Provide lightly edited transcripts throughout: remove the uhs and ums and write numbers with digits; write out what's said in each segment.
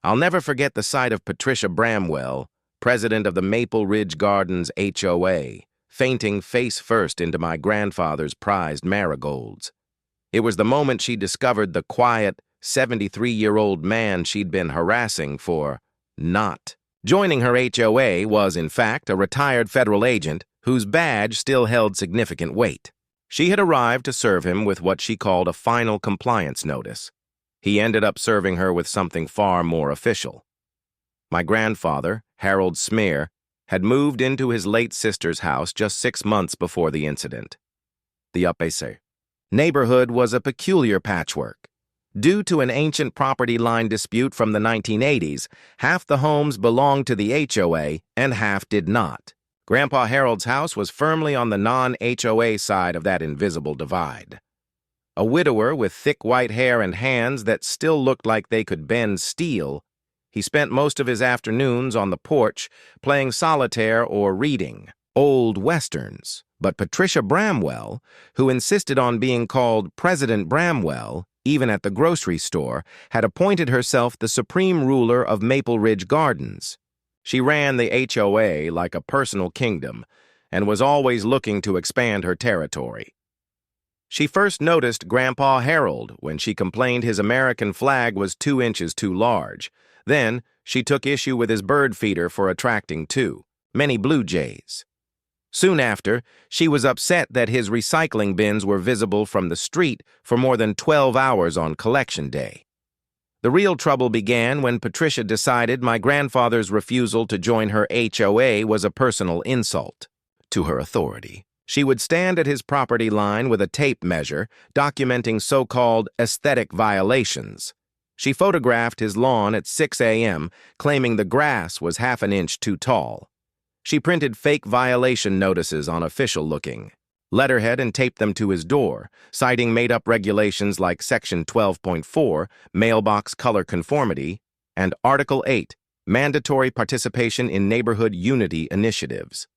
I'll never forget the sight of Patricia Bramwell, president of the Maple Ridge Gardens HOA, fainting face first into my grandfather's prized marigolds. It was the moment she discovered the quiet, 73-year-old man she'd been harassing for not. Joining her HOA was, in fact, a retired federal agent whose badge still held significant weight. She had arrived to serve him with what she called a final compliance notice. He ended up serving her with something far more official. My grandfather, Harold Smear, had moved into his late sister's house just 6 months before the incident. The Upese neighborhood was a peculiar patchwork. Due to an ancient property line dispute from the 1980s, half the homes belonged to the HOA and half did not. Grandpa Harold's house was firmly on the non-HOA side of that invisible divide. A widower with thick white hair and hands that still looked like they could bend steel, he spent most of his afternoons on the porch playing solitaire or reading old westerns. But Patricia Bramwell, who insisted on being called President Bramwell, even at the grocery store, had appointed herself the supreme ruler of Maple Ridge Gardens. She ran the HOA like a personal kingdom and was always looking to expand her territory. She first noticed Grandpa Harold when she complained his American flag was 2 inches too large. Then, she took issue with his bird feeder for attracting too many blue jays. Soon after, she was upset that his recycling bins were visible from the street for more than 12 hours on collection day. The real trouble began when Patricia decided my grandfather's refusal to join her HOA was a personal insult to her authority. She would stand at his property line with a tape measure, documenting so-called aesthetic violations. She photographed his lawn at 6 a.m., claiming the grass was half an inch too tall. She printed fake violation notices on official-looking letterhead and taped them to his door, citing made-up regulations like Section 12.4, mailbox color conformity, and Article 8, mandatory participation in neighborhood unity initiatives.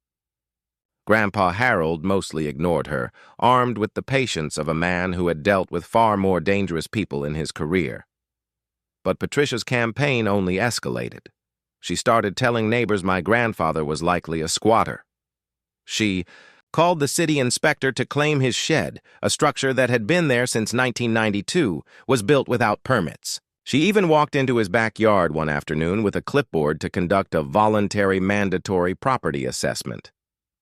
Grandpa Harold mostly ignored her, armed with the patience of a man who had dealt with far more dangerous people in his career. But Patricia's campaign only escalated. She started telling neighbors my grandfather was likely a squatter. She called the city inspector to claim his shed, a structure that had been there since 1992, was built without permits. She even walked into his backyard one afternoon with a clipboard to conduct a voluntary mandatory property assessment.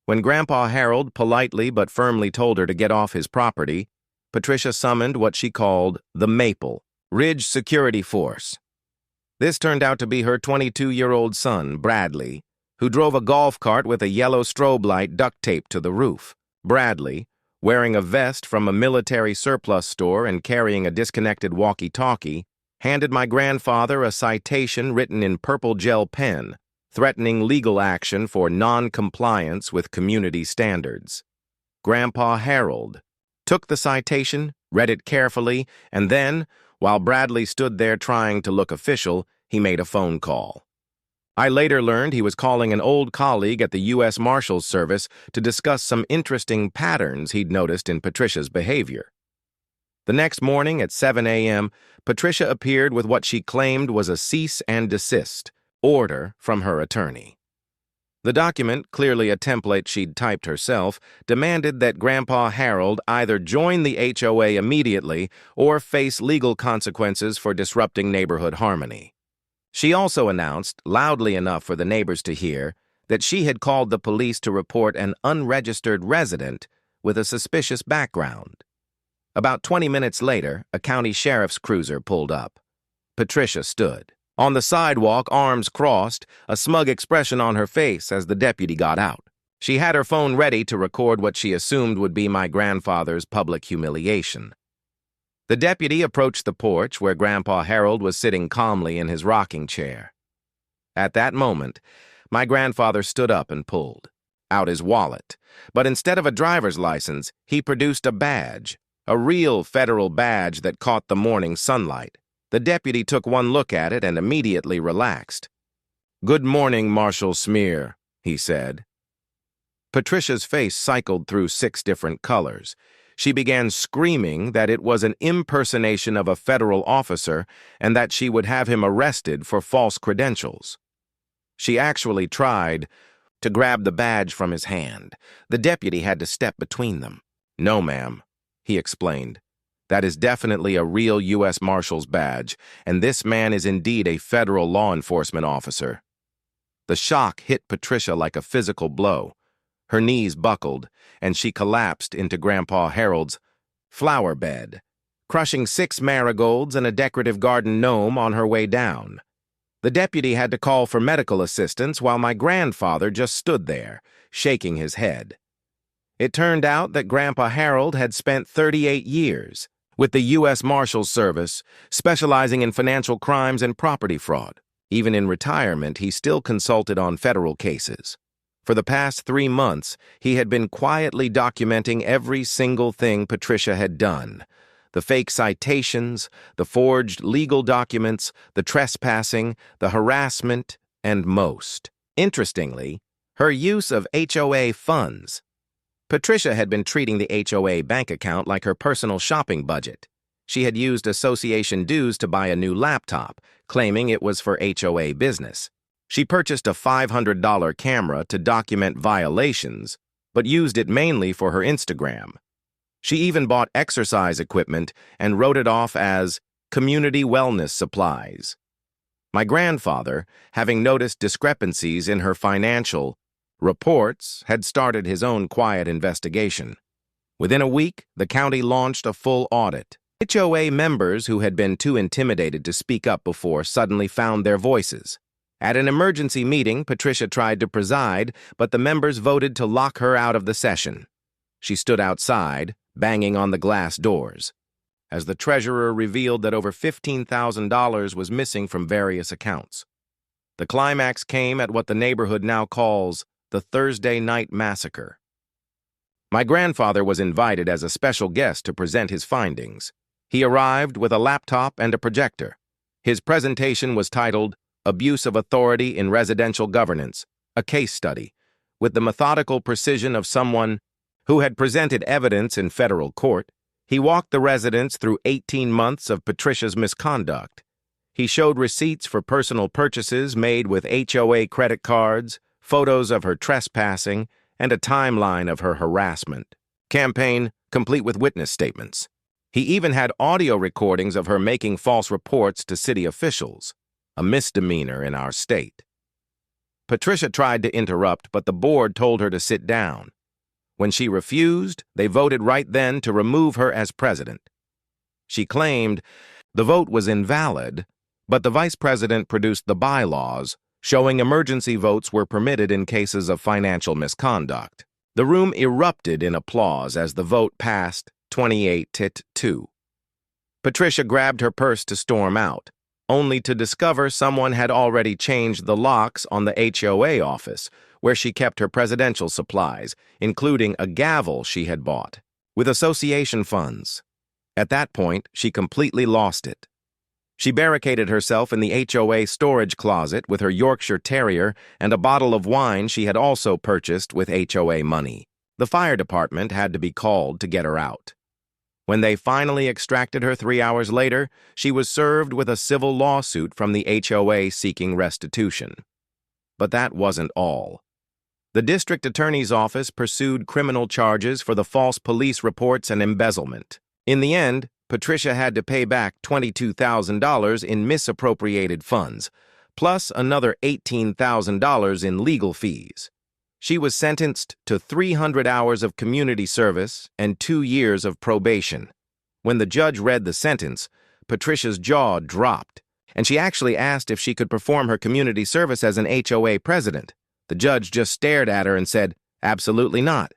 When Grandpa Harold politely but firmly told her to get off his property, Patricia summoned what she called the Maple Ridge Security Force. This turned out to be her 22-year-old son, Bradley, who drove a golf cart with a yellow strobe light duct taped to the roof. Bradley, wearing a vest from a military surplus store and carrying a disconnected walkie-talkie, handed my grandfather a citation written in purple gel pen, threatening legal action for non-compliance with community standards. Grandpa Harold took the citation, read it carefully, and then, while Bradley stood there trying to look official, he made a phone call. I later learned he was calling an old colleague at the U.S. Marshal's service to discuss some interesting patterns he'd noticed in Patricia's behavior. The next morning at 7 a.m., Patricia appeared with what she claimed was a cease and desist order from her attorney. The document, clearly a template she'd typed herself, demanded that Grandpa Harold either join the HOA immediately or face legal consequences for disrupting neighborhood harmony. She also announced, loudly enough for the neighbors to hear, that she had called the police to report an unregistered resident with a suspicious background. About 20 minutes later, a county sheriff's cruiser pulled up. Patricia stood on the sidewalk, arms crossed, a smug expression on her face as the deputy got out. She had her phone ready to record what she assumed would be my grandfather's public humiliation. The deputy approached the porch where Grandpa Harold was sitting calmly in his rocking chair. At that moment, my grandfather stood up and pulled out his wallet, but instead of a driver's license, he produced a badge, a real federal badge that caught the morning sunlight. The deputy took one look at it and immediately relaxed. "Good morning, Marshal Smear," he said. Patricia's face cycled through 6 different colors. She began screaming that it was an impersonation of a federal officer and that she would have him arrested for false credentials. She actually tried to grab the badge from his hand. The deputy had to step between them. "No, ma'am," he explained. "That is definitely a real U.S. Marshal's badge, and this man is indeed a federal law enforcement officer." The shock hit Patricia like a physical blow. Her knees buckled, and she collapsed into Grandpa Harold's flower bed, crushing 6 marigolds and a decorative garden gnome on her way down. The deputy had to call for medical assistance while my grandfather just stood there, shaking his head. It turned out that Grandpa Harold had spent 38 years with the U.S. Marshals Service, specializing in financial crimes and property fraud. Even in retirement, he still consulted on federal cases. For the past 3 months, he had been quietly documenting every single thing Patricia had done. The fake citations, the forged legal documents, the trespassing, the harassment, and most. Interestingly, her use of HOA funds. Patricia had been treating the HOA bank account like her personal shopping budget. She had used association dues to buy a new laptop, claiming it was for HOA business. She purchased a $500 camera to document violations, but used it mainly for her Instagram. She even bought exercise equipment and wrote it off as community wellness supplies. My grandfather, having noticed discrepancies in her financial reports, had started his own quiet investigation. Within a week, the county launched a full audit. HOA members who had been too intimidated to speak up before suddenly found their voices. At an emergency meeting, Patricia tried to preside, but the members voted to lock her out of the session. She stood outside, banging on the glass doors, as the treasurer revealed that over $15,000 was missing from various accounts. The climax came at what the neighborhood now calls the Thursday Night Massacre. My grandfather was invited as a special guest to present his findings. He arrived with a laptop and a projector. His presentation was titled Abuse of Authority in Residential Governance, a Case Study, with the methodical precision of someone who had presented evidence in federal court. He walked the residents through 18 months of Patricia's misconduct. He showed receipts for personal purchases made with HOA credit cards, photos of her trespassing, and a timeline of her harassment campaign, complete with witness statements. He even had audio recordings of her making false reports to city officials, a misdemeanor in our state. Patricia tried to interrupt, but the board told her to sit down. When she refused, they voted right then to remove her as president. She claimed the vote was invalid, but the vice president produced the bylaws, showing emergency votes were permitted in cases of financial misconduct. The room erupted in applause as the vote passed 28-2. Patricia grabbed her purse to storm out, only to discover someone had already changed the locks on the HOA office, where she kept her presidential supplies, including a gavel she had bought, with association funds. At that point, she completely lost it. She barricaded herself in the HOA storage closet with her Yorkshire Terrier and a bottle of wine she had also purchased with HOA money. The fire department had to be called to get her out. When they finally extracted her 3 hours later, she was served with a civil lawsuit from the HOA seeking restitution. But that wasn't all. The district attorney's office pursued criminal charges for the false police reports and embezzlement. In the end, Patricia had to pay back $22,000 in misappropriated funds, plus another $18,000 in legal fees. She was sentenced to 300 hours of community service and 2 years of probation. When the judge read the sentence, Patricia's jaw dropped, and she actually asked if she could perform her community service as an HOA president. The judge just stared at her and said, "Absolutely not."